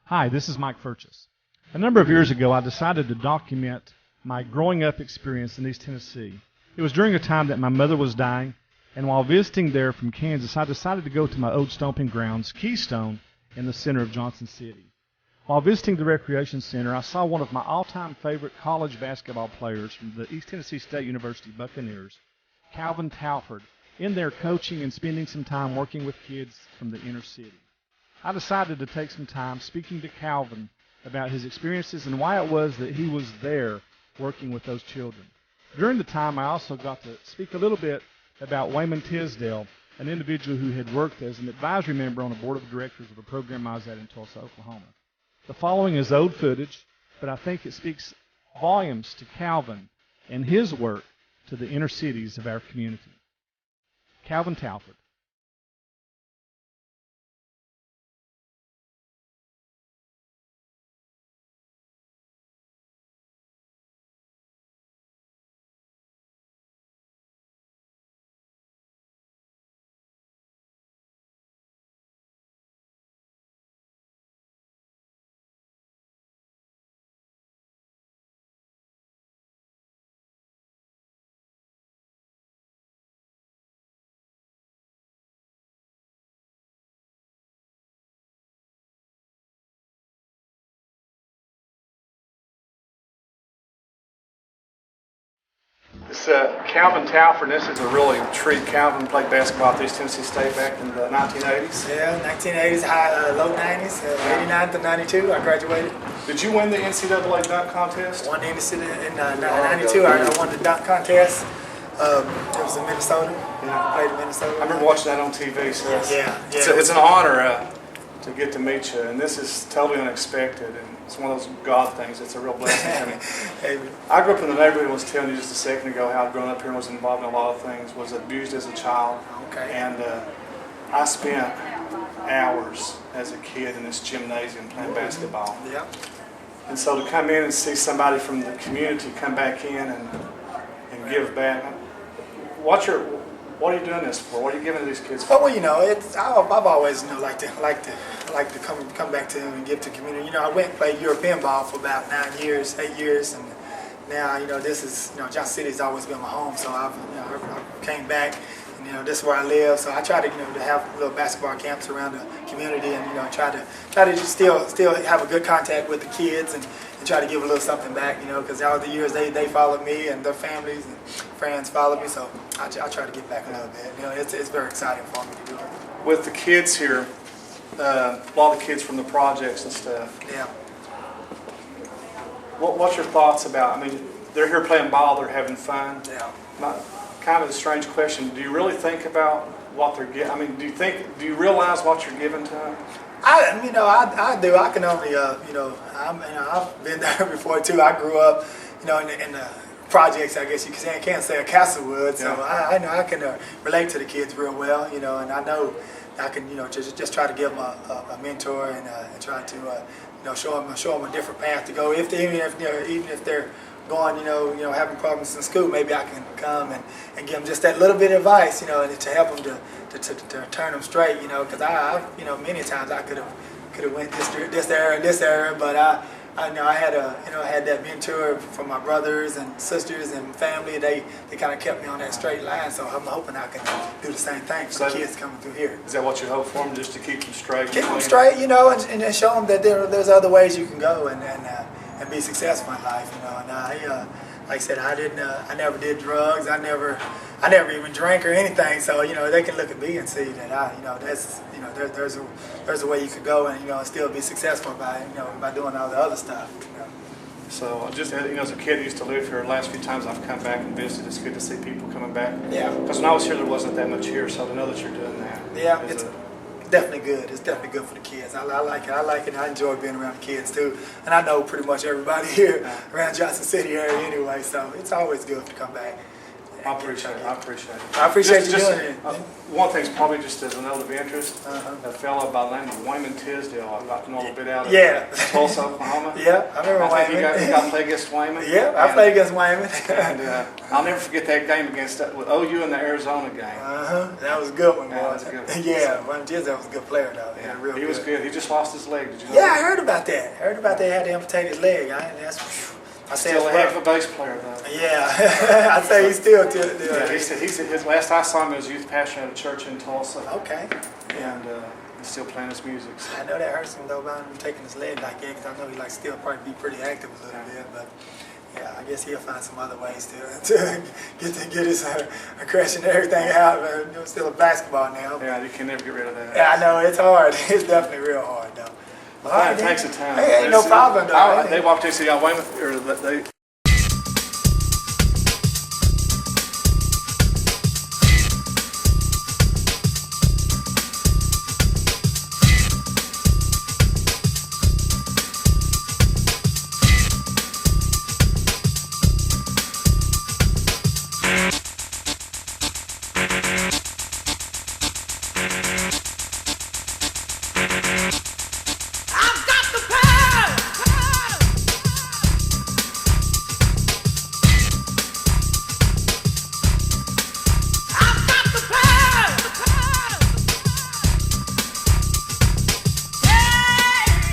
Hi, this is Mike Furchess. A number of years ago, I decided to document my growing up experience in East Tennessee. It was during a time that my mother was dying, and while visiting there from Kansas, I decided to go to my old stomping grounds, Keystone, in the center of Johnson City. While visiting the recreation center, I saw one of my all-time favorite college basketball players from the East Tennessee State University Buccaneers, Calvin Talford, in there coaching and spending some time working with kids from the inner city. I decided to take some time speaking to Calvin about his experiences and why it was that he was there working with those children. During the time, I also got to speak a little bit about Wayman Tisdale, an individual who had worked as an advisory member on a board of directors of a program I was at in Tulsa, Oklahoma. The following is old footage, but I think it speaks volumes to Calvin and his work to the inner cities of our community. Calvin Talford. This Calvin Talford, this is a really treat. Calvin played basketball at East Tennessee State back in the 1980s. Yeah, 1980s, low 90s, 89 to 92, I graduated. Did you win the NCAA dunk contest? Won the NCAA in 92, I won the dunk contest. It was in Minnesota. I played in Minnesota. I remember watching that on TV. So Yeah. It's an honor to get to meet you, and this is totally unexpected, and it's one of those God things. It's a real blessing to me. Hey, I grew up in the neighborhood. I was telling you just a second ago how I'd grown up here and was involved in a lot of things. Was abused as a child, Okay. and I spent hours as a kid in this gymnasium playing basketball. Yeah. And so to come in and see somebody from the community come back in and give back, what are you doing this for? What are you giving to these kids for? Well, I've always like to come back to and give to the community. I went and played European ball for about 8 years, and now this is Johnson City's always been my home. So I came back, and this is where I live. So I try to to have little basketball camps around the community, and try to just still have a good contact with the kids and try to give a little something back, because all the years they followed me and their families and friends followed me, so I try to give back a little bit. It's very exciting for me to do it. With the kids here, a lot of the kids from the projects and stuff. Yeah. What's your thoughts about? I mean, they're here playing ball, they're having fun. Yeah. Kind of a strange question. Do you really think about what they're getting? I mean, do you realize what you're giving to them? I do. I can only, I've been there before too. I grew up, in the projects, I guess you can't say, of Castlewood. So Yeah. I know I can relate to the kids real well, and I know I can, just try to give them a mentor and try to, show them a different path to go. Even if they're going, having problems in school, maybe I can come and give them just that little bit of advice, and to help them to turn them straight, because many times I could have went this area, but I had that mentor from my brothers and sisters and family. They kind of kept me on that straight line, so I'm hoping I can do the same thing for the kids coming through here. Is that what you hope for them, just to keep them straight? Keep them straight, and then show them that there's other ways you can go and be successful in life, And like I said, I never did drugs. I never even drank or anything. So they can look at me and see that there's a way you could go and still be successful by doing all the other stuff. So just as a kid who used to live here, the last few times I've come back and visited, it's good to see people coming back. Yeah. Because when I was here, there wasn't that much here, so to know that you're doing that. Yeah, it's definitely good. It's definitely good for the kids. I like it. I like it. I enjoy being around the kids too. And I know pretty much everybody here around Johnson City area anyway, so it's always good to come back. I appreciate it. I appreciate it. I appreciate you doing it. One thing's probably just as a note of interest. Uh-huh. A fellow by the name of Wayman Tisdale, I'd like to know a little bit out of Yeah. Tulsa, Oklahoma. Yeah, I remember I think Wayman. you got to play against Wayman. Yeah, I played against Wayman. And I'll never forget that game against with OU in the Arizona game. That was a good one, boy. Yeah, that was a good one. Yeah, Wayman Tisdale was a good player, though. Yeah, Real he was good. He just lost his leg. Did you know? Yeah, I that? heard about that. Heard about they had to amputate his leg. I said, Still a heck of a bass player, though. yeah, I'd say he's still. Yeah, his last I saw him, he was youth pastor at a church in Tulsa. Okay. And he's still playing his music. So. I know that hurts him though about him taking his leg back in, because I know he like still probably be pretty active a little bit, but yeah, I guess he'll find some other ways to get his aggression and everything out. But still a basketball now. Yeah, you can never get rid of that. Yeah, I know it's hard. It's definitely real hard though. Well, it takes a time. Hey, ain't no problem though. They walked in and said, "Y'all, Wayman," or they